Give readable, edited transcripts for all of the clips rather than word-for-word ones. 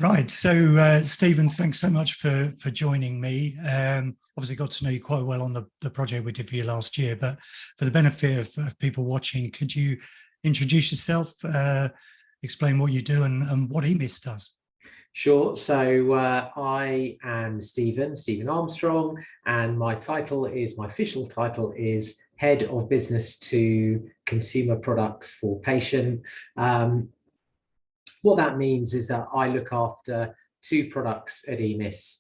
Right, so Stephen, thanks so much for joining me. Obviously got to know you quite well on the project we did for you last year, but for the benefit of people watching, could you introduce yourself, explain what you do and what EMIS does? Sure. So I am Stephen Armstrong, and my official title is Head of Business to Consumer Products for Patient. What that means is that I look after two products at EMIS,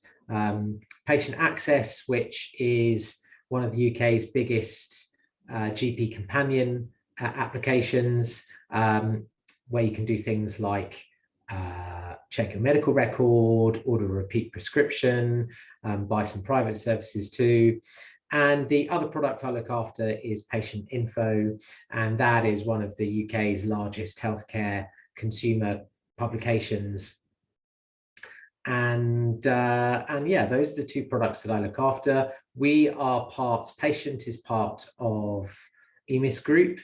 Patient Access, which is one of the UK's biggest GP companion applications, where you can do things like check your medical record, order a repeat prescription, buy some private services too. And the other product I look after is Patient Info, and that is one of the UK's largest healthcare consumer publications. And yeah, those are the two products that I look after. Patient is part of EMIS Group,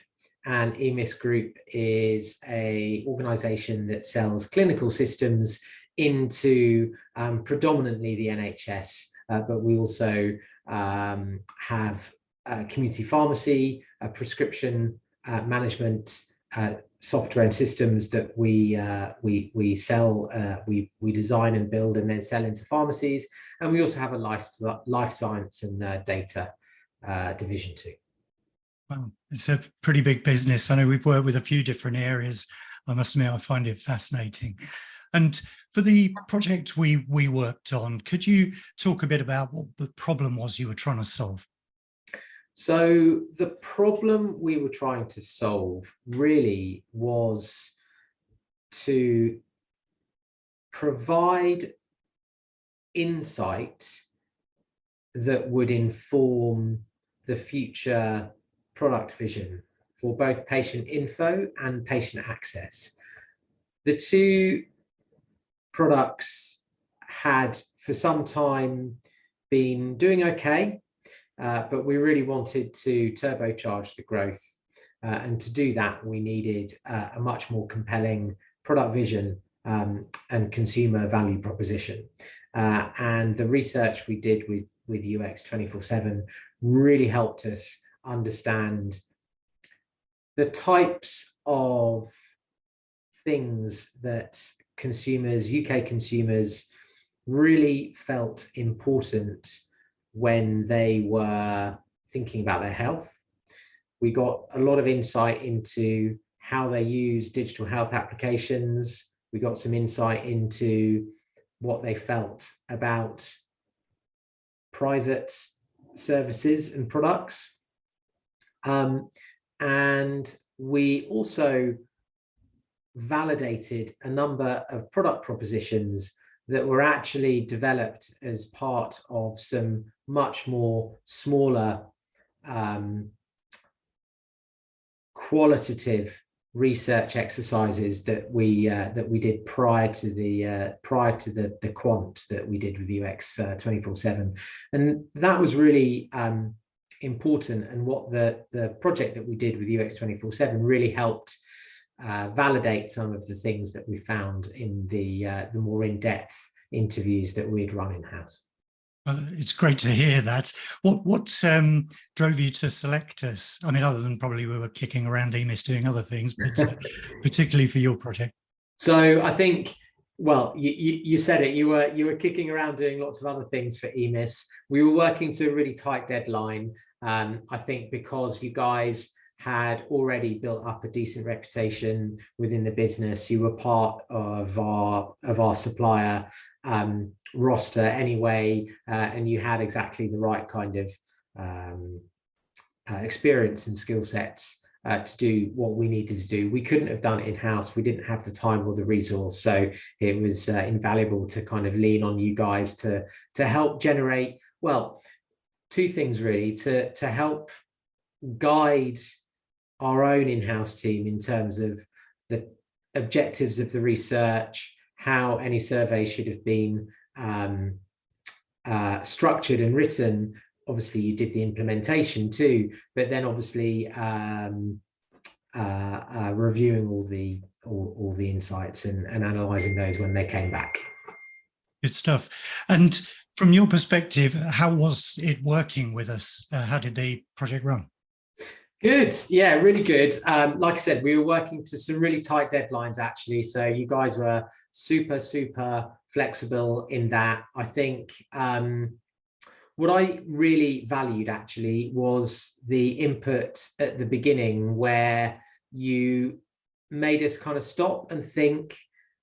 and EMIS Group is an organization that sells clinical systems into predominantly the NHS, but we also have community pharmacy, prescription management software and systems that we sell, we design and build and then sell into pharmacies. And we also have a life science and data division too. Well, it's a pretty big business. I know we've worked with a few different areas. I must admit, I find it fascinating. And for the project we worked on, could you talk a bit about what the problem was you were trying to solve? So the problem we were trying to solve really was to provide insight that would inform the future product vision for both Patient Info and Patient Access. The two products had for some time been doing okay, but we really wanted to turbocharge the growth. And to do that, we needed a much more compelling product vision and consumer value proposition. And the research we did with UX247 really helped us understand the types of things that UK consumers really felt important when they were thinking about their health. We got a lot of insight into how they use digital health applications. We got some insight into what they felt about private services and products. And we also validated a number of product propositions that were actually developed as part of some much more smaller qualitative research exercises that we did prior to the quant that we did with UX247, and that was really important. And what the project that we did with UX247 really helped validate some of the things that we found in the more in-depth interviews that we'd run in-house. Well, it's great to hear that. What drove you to select us? I mean, other than probably we were kicking around EMIS doing other things, but particularly for your project. So I think, well, you said it. You were kicking around doing lots of other things for EMIS. We were working to a really tight deadline. I think because you guys had already built up a decent reputation within the business, you were part of our supplier roster anyway, and you had exactly the right kind of experience and skill sets to do what we needed to do. We couldn't have done it in-house. We didn't have the time or the resource, so it was invaluable to kind of lean on you guys to help generate, well, two things really, to help guide our own in-house team in terms of the objectives of the research, how any survey should have been structured and written, obviously you did the implementation too, but then obviously reviewing all the insights and analysing those when they came back. Good stuff. And from your perspective, how was it working with us? How did the project run? Good. Yeah, really good. Like I said, we were working to some really tight deadlines, actually. So you guys were super, super flexible in that. I think what I really valued, actually, was the input at the beginning, where you made us kind of stop and think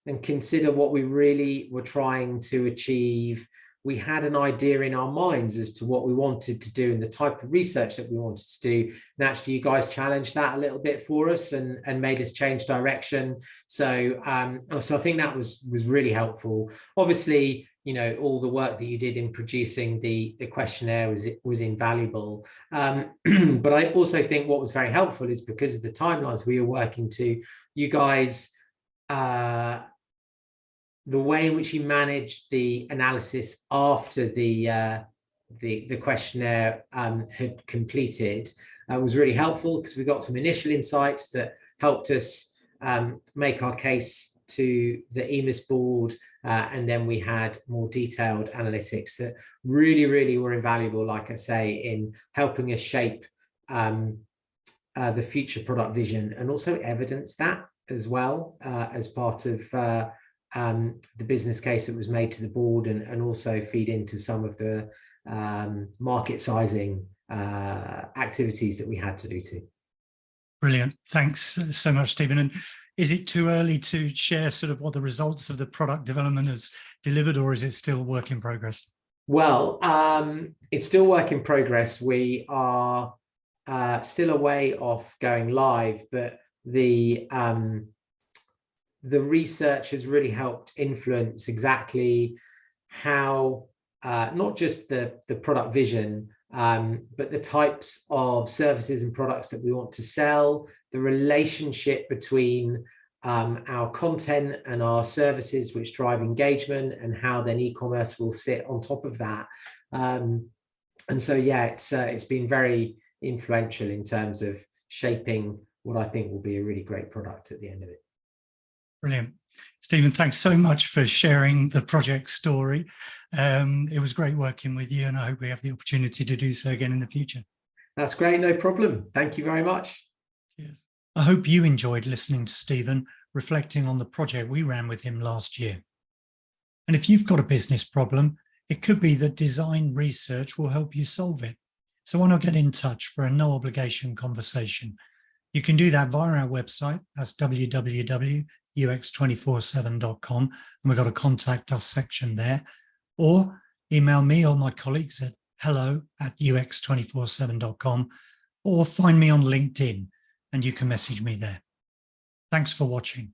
and consider what we really were trying to achieve. We had an idea in our minds as to what we wanted to do and the type of research that we wanted to do. And actually, you guys challenged that a little bit for us and made us change direction. So I think that was really helpful. Obviously, you know, all the work that you did in producing the questionnaire was invaluable. But I also think what was very helpful is because of the timelines we were working to, you guys, the way in which you managed the analysis after the questionnaire had completed was really helpful, because we got some initial insights that helped us make our case to the EMIS board, and then we had more detailed analytics that really were invaluable, like I say, in helping us shape the future product vision, and also evidence that as well as part of the business case that was made to the board, and also feed into some of the market sizing activities that we had to do too. Brilliant. Thanks so much, Stephen. And is it too early to share sort of what the results of the product development has delivered, or is it still work in progress? Well, it's still work in progress. We are still a way off going live, but the research has really helped influence exactly how not just the product vision, but the types of services and products that we want to sell, the relationship between our content and our services, which drive engagement, and how then e-commerce will sit on top of that. And so, yeah, it's been very influential in terms of shaping what I think will be a really great product at the end of it. Brilliant. Stephen, thanks so much for sharing the project story. It was great working with you, and I hope we have the opportunity to do so again in the future. That's great, no problem. Thank you very much. Cheers. I hope you enjoyed listening to Stephen reflecting on the project we ran with him last year. And if you've got a business problem, it could be that design research will help you solve it. So why not get in touch for a no obligation conversation? You can do that via our website. That's www.ux247.com, and we've got a contact us section there, or email me or my colleagues at hello@ux247.com, or find me on LinkedIn and you can message me there. Thanks for watching.